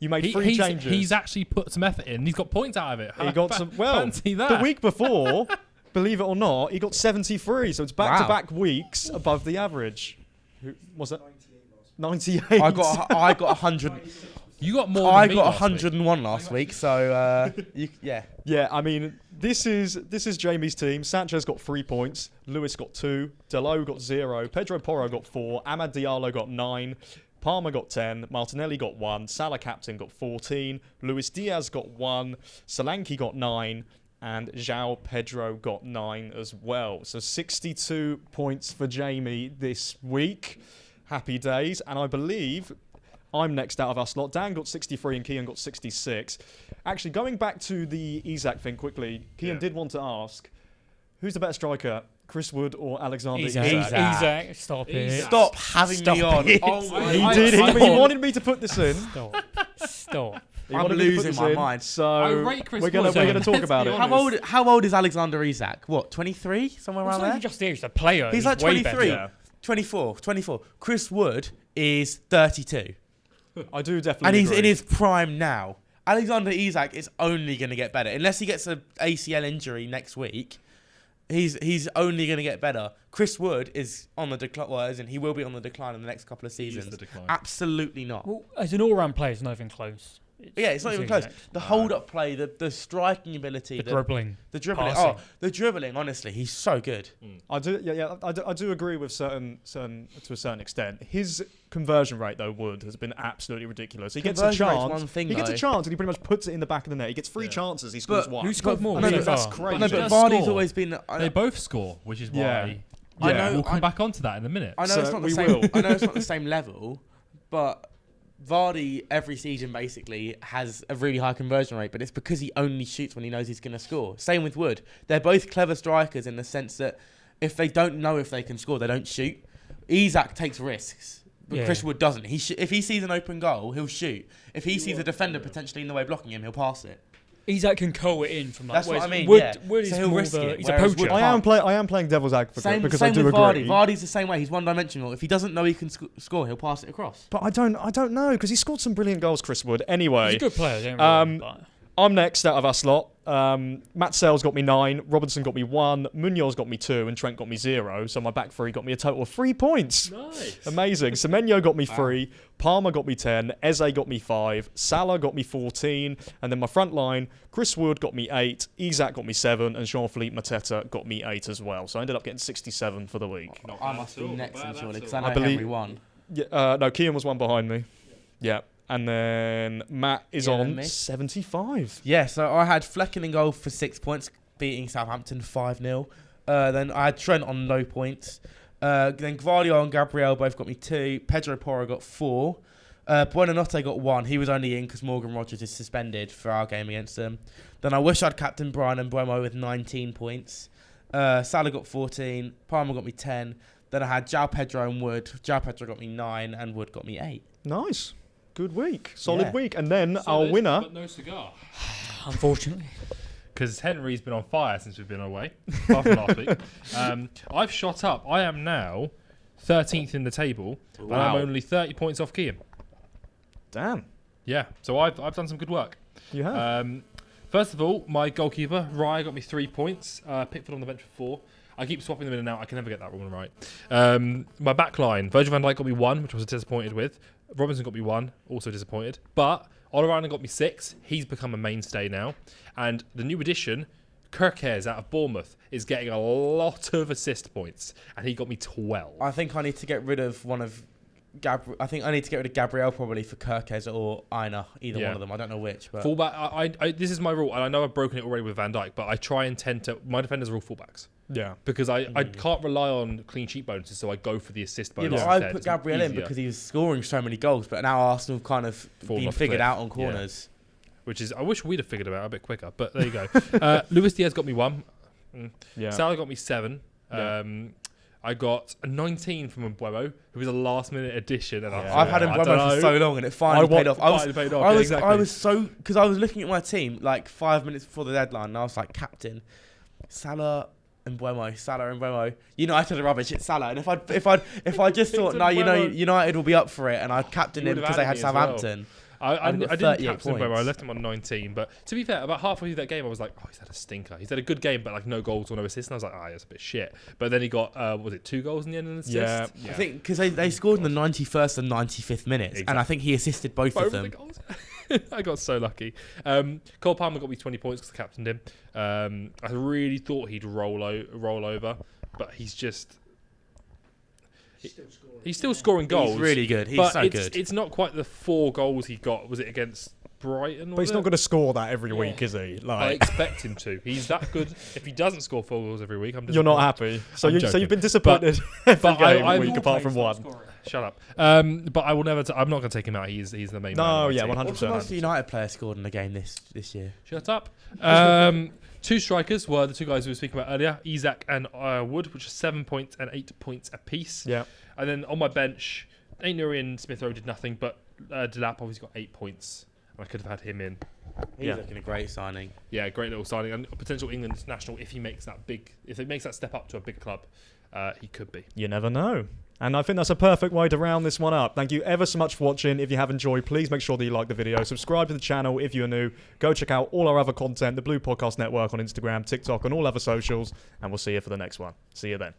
You made 3 changes. He's actually put some effort in. He's got points out of it. He got some. Well, fancy that. the week before, believe it or not, he got 73. So it's back-to-back weeks above the average. Who was that? 98. I got 100. You got more. I than me got last week. 101 last week, so yeah. Yeah, I mean, this is Jamie's team. Sanchez got 3 points. Lewis got 2. Delo got 0. Pedro Porro got 4. Amad Diallo got 9. Palmer got 10. Martinelli got 1. Salah captain got 14. Luis Diaz got 1. Solanke got 9. And João Pedro got 9 as well. So 62 points for Jamie this week. Happy days. And I believe I'm next out of our slot. Dan got 63 and Kian got 66. Actually, going back to the Isak thing quickly, Kian did want to ask, who's the better striker, Chris Wood or Alexander Isak? Isak, stop it. Stop having me on. it. Oh my He God. did. He wanted me to put this in. Stop. He I'm wanted me to put losing this my in, mind. I So rate Chris we're gonna Wood. talk Let's about be it. honest. How old is Alexander Isak? What, 23? Somewhere It's around not there? even just here, he's a player. He's like way 23. better. 24. Chris Wood is 32. I do definitely. And he's agree. in his prime now. Alexander Isak is only going to get better. Unless he gets an ACL injury next week, he's only going to get better. Chris Wood is on the decline. Well, as in he will be on the decline in the next couple of He is seasons. the decline. Absolutely not. Well, as an all-round player, it's not even close. Yeah, it's not even close. Isak. The hold-up play, the striking ability, The the dribbling. dribbling. passing. Oh, the dribbling. Honestly, he's so good. I do. Yeah. I do agree with certain to a certain extent. His conversion rate though, Wood, has been absolutely ridiculous. He gets a Conversion rate's chance. one thing, He gets a though. chance and he pretty much puts it in the back of the net. He gets 3 Yeah. chances. He scores But one. Who scored more? no, so but that's far? crazy. No, He but does Vardy's score. always been. They both score, which is Yeah. why I Yeah. know. we'll come back onto that in a minute. I know So it's not the we same. will. I know it's not the same level, but Vardy every season basically has a really high conversion rate, but it's because he only shoots when he knows he's going to score. Same with Wood. They're both clever strikers in the sense that if they don't know if they can score, they don't shoot. Isak takes risks, but Yeah. Chris Wood doesn't. If he sees an open goal, he'll shoot. If he sees a defender potentially in the way blocking him, he'll pass it. Isak can curl it in from like. That's what whereas I mean, Wood, yeah. Wood So is he'll more risk of a, it, he's a whereas poacher. Wood- I am playing devil's advocate Same because I with do Vardy. agree. Vardy's the same way. He's one-dimensional. If he doesn't know he can score, he'll pass it across. But I don't know because he scored some brilliant goals, Chris Wood. He's Anyway, a good player, don't Um, but I'm next out of our slot. Matt Sells got me 9, Robinson got me 1, Munoz got me 2, and Trent got me 0. So my back 3 got me a total of 3 points. Nice. Amazing. Semenyo got me 3, Palmer got me 10, Eze got me 5, Salah got me 14, and then my front line, Chris Wood got me 8, Isak got me 7, and Jean-Philippe Mateta got me 8 as well. So I ended up getting 67 for the week. Not I bad must at be all, next not then, bad surely, at because all. I know I believe- Henry won. Yeah, no, Kian was one behind me. Yeah. And then Matt is Yeah, and on me. 75. Yeah, so I had Flecken in goal for 6 points, beating Southampton 5-0. Then I had Trent on no points. Then Gvardiol and Gabriel both got me 2. Pedro Porro got 4. Buonanotte got 1. He was only in because Morgan Rogers is suspended for our game against them. Then I wish I'd captain Brian and Buemo with 19 points. Salah got 14. Palmer got me 10. Then I had João Pedro and Wood. João Pedro got me 9 and Wood got me 8. Nice. Good week. Solid Yeah. week. And then our Solid, winner. but no cigar. unfortunately. Because Henry's been on fire since we've been away, apart from last week. I've shot up. I am now 13th in the table, and I'm Wow. only 30 points off Kian. Damn. Yeah, so I've done some good work. You have. First of all, my goalkeeper, Raya, got me 3 points. Pickford on the bench for 4. I keep swapping them in and out. I can never get that one right. My back line, Virgil van Dijk got me 1, which I was disappointed with. Robinson got me 1, also disappointed. But Olaran got me 6. He's become a mainstay now. And the new addition, Kirkes out of Bournemouth, is getting a lot of assist points. And he got me 12. I think I need to get rid of one of I think I need to get rid of Gabriel probably for Kirkes or Aina, either Yeah. one of them. I don't know which. But Fullback, I this is my rule, and I know I've broken it already with Van Dijk, but I try and tend to... My defenders are all fullbacks. Yeah. Because I can't rely on clean sheet bonuses, so I go for the assist yeah, bonus but I instead. put It's Gabriel in easier, because he was scoring so many goals, but now Arsenal have kind of Fallen been off the figured cliff. out on corners. which is... I wish we'd have figured it out a bit quicker, but there you go. Luis Diaz got me 1. Yeah. Salah got me 7. Yeah. I got a 19 from Mbeumo, who was a last-minute addition. And Yeah. I've had him I don't Mbeumo for know. so long, and it finally paid off. Finally paid off, I yeah, was exactly. so because I was looking at my team like 5 minutes before the deadline, and I was like, captain Salah and Mbeumo. United are rubbish. It's Salah, and if I just thought, no, Mbeumo. United will be up for it, and I captained You him would have because they had added me as well. Southampton. I I've got didn't 38 captain Mbeumo. I points. left him on 19. But to be fair, about halfway through that game, I was like, oh, he's had a stinker. He's had a good game, but like no goals or no assists. And I was like, that's a bit shit. But then he got, was it 2 goals in the end and an assist? Yeah. I think because they scored in the 91st and 95th minutes, and I think he assisted both of Both them. the goals. I got so lucky. Cole Palmer got me 20 points because I captained him. I really thought he'd roll over, but he's just... He's still scoring goals. He's really good. He's but so it's, good. it's not quite the 4 goals he got. Was it against Brighton? But he's not going to score that every week, is he? I Like, expect him to. He's that good. If he doesn't score 4 goals every week, I'm you're not disappointed. happy. So I'm you've joking. been disappointed every but game I- week apart from one. Shut up. But I will never. I'm not going to take him out. He's the main. man No, of my yeah, team. 100%. What's the most United player scored in a game this year? Shut up. Two strikers were the two guys we were speaking about earlier, Isak and Wood, which are 7 points and 8 points apiece. Yeah. And then on my bench, Ainuri and Smith Rowe did nothing, but Delap obviously got 8 points. And I could have had him in. He's Yeah. looking a great signing. Yeah, great little signing and a potential England international if he makes that step up to a big club, he could be. You never know. And I think that's a perfect way to round this one up. Thank you ever so much for watching. If you have enjoyed, please make sure that you like the video. Subscribe to the channel if you're new. Go check out all our other content, the Blue Podcast Network on Instagram, TikTok, and all other socials. And we'll see you for the next one. See you then.